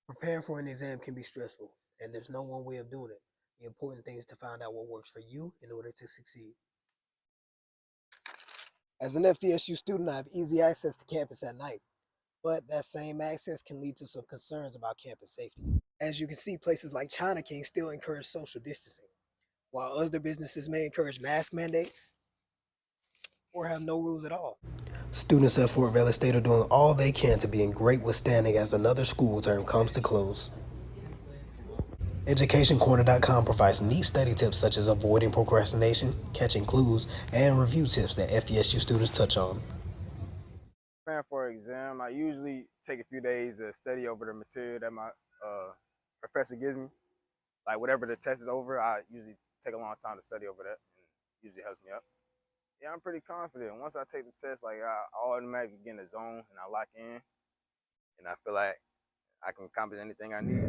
Preparing for an exam can be stressful, and there's no one way of doing it. The important thing is to find out what works for you in order to succeed. As an FESU student, I have easy access to campus at night, but that same access can lead to some concerns about campus safety. As you can see, places like China King still encourage social distancing, while other businesses may encourage mask mandates or have no rules at all. Students at Fort Valley State are doing all they can to be in great withstanding as another school term comes to close. EducationCorner.com provides neat study tips such as avoiding procrastination, catching clues, and review tips that FESU students touch on. Preparing for an exam, I usually take a few days to study over the material that my professor gives me. Like whatever the test is over, I usually take a long time to study over that, and usually helps me up. Yeah, I'm pretty confident. Once I take the test, like I automatically get in the zone and I lock in, and I feel like I can accomplish anything I need.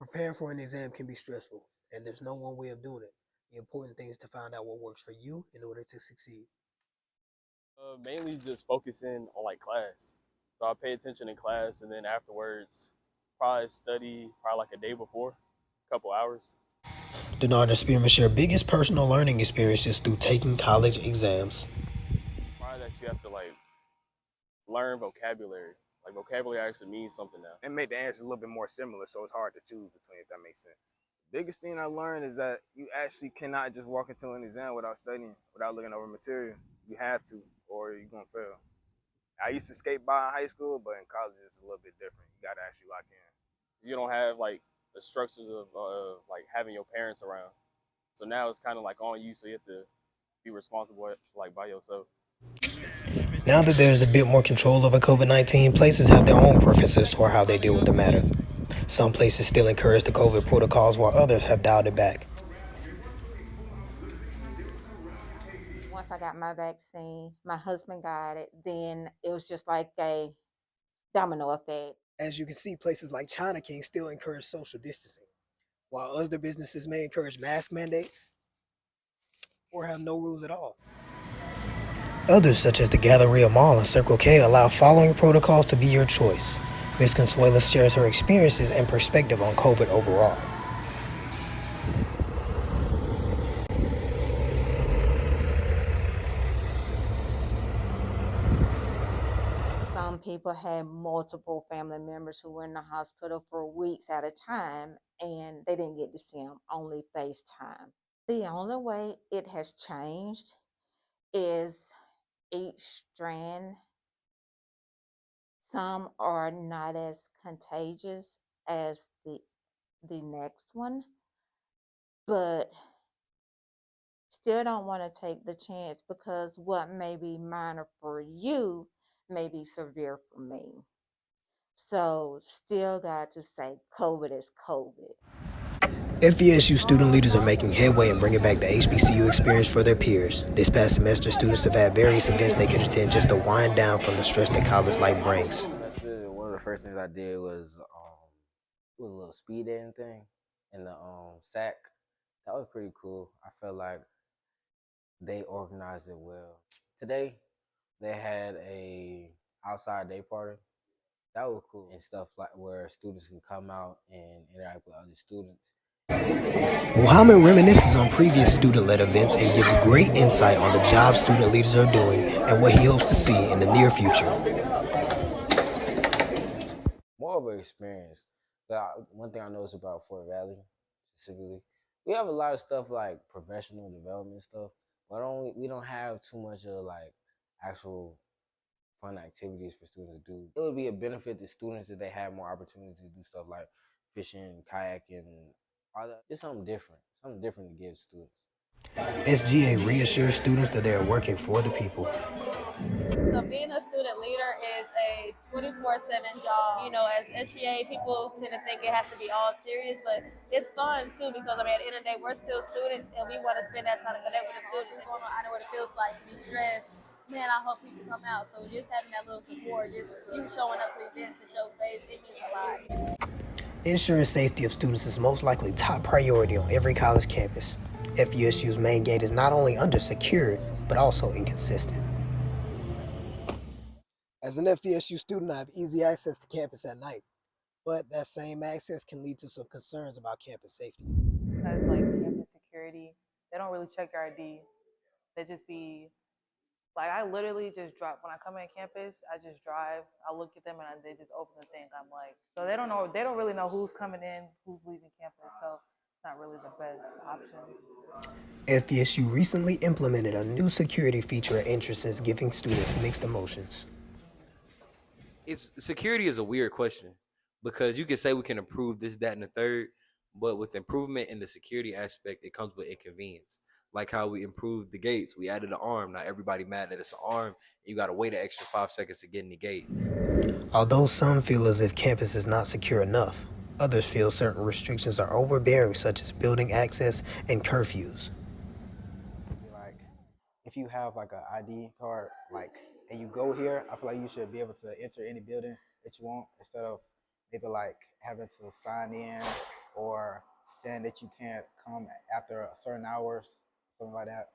Preparing for an exam can be stressful, and there's no one way of doing it. The important thing is to find out what works for you in order to succeed. Mainly just focusing on like class. So I pay attention in class, and then afterwards, probably study probably like a day before, a couple hours. Denard and Spearman share biggest personal learning experiences through taking college exams. Probably that you have to like learn vocabulary. Like vocabulary actually means something now. And make the answers a little bit more similar, so it's hard to choose between, if that makes sense. Biggest thing I learned is that you actually cannot just walk into an exam without studying, without looking over material. You have to, or you're gonna fail. I used to skate by in high school, but in college it's a little bit different. You gotta actually lock in. You don't have like the structures of like having your parents around. So now it's kind of like on you, so you have to be responsible like by yourself. Now that there's a bit more control over COVID-19, places have their own preferences toward how they deal with the matter. Some places still encourage the COVID protocols while others have dialed it back. Once I got my vaccine, my husband got it, then it was just like a domino effect. As you can see, places like China King still encourage social distancing, while other businesses may encourage mask mandates or have no rules at all. Others, such as the Galleria Mall and Circle K, allow following protocols to be your choice. Ms. Consuela shares her experiences and perspective on COVID overall. Some people had multiple family members who were in the hospital for weeks at a time, and they didn't get to see them, only FaceTime. The only way it has changed is each strand. Some are not as contagious as the next one, but still don't want to take the chance because what may be minor for you may be severe for me. So still got to say COVID is COVID. FESU student leaders are making headway in bringing back the HBCU experience for their peers. This past semester, students have had various events they could attend just to wind down from the stress that college life brings. One of the first things I did was a little speed dating thing in the SAC. That was pretty cool. I felt like they organized it well. Today, they had a outside day party. That was cool, and stuff like where students can come out and interact with other students. Muhammad reminisces on previous student-led events and gives great insight on the job student leaders are doing and what he hopes to see in the near future. More of an experience. But one thing I noticed about Fort Valley specifically, we have a lot of stuff like professional development stuff, but we don't have too much of like actual fun activities for students to do. It would be a benefit to students if they had more opportunities to do stuff like fishing, kayaking, all that. Just something different to give students. SGA reassures students that they are working for the people. So being a student leader is a 24/7 job. You know, as SGA, people tend to think it has to be all serious, but it's fun too because I mean, at the end of the day, we're still students and we want to spend that time to connect with the students. I know what it feels like to be stressed. Man, I hope people come out. So just having that little support, just you showing up to events to show face, it means a lot. Ensuring safety of students is most likely top priority on every college campus. FUSU's main gate is not only undersecured, but also inconsistent. As an FESU student, I have easy access to campus at night, but that same access can lead to some concerns about campus safety. Because like campus security, they don't really check your ID. They just be like, I literally just drop when I come in campus. I just drive. I look at them and they just open the thing. I'm like, so they don't know. They don't really know who's coming in, who's leaving campus. So it's not really the best option. FESU recently implemented a new security feature at entrances, giving students mixed emotions. It's security is a weird question because you can say we can improve this, that, and the third, but with improvement in the security aspect, it comes with inconvenience. Like how we improved the gates, we added an arm. Now everybody mad that it's an arm. You got to wait an extra 5 seconds to get in the gate. Although some feel as if campus is not secure enough, others feel certain restrictions are overbearing, such as building access and curfews. Like, if you have like an ID card, like, and you go here, I feel like you should be able to enter any building that you want instead of maybe like having to sign in or saying that you can't come after certain hours, something like that.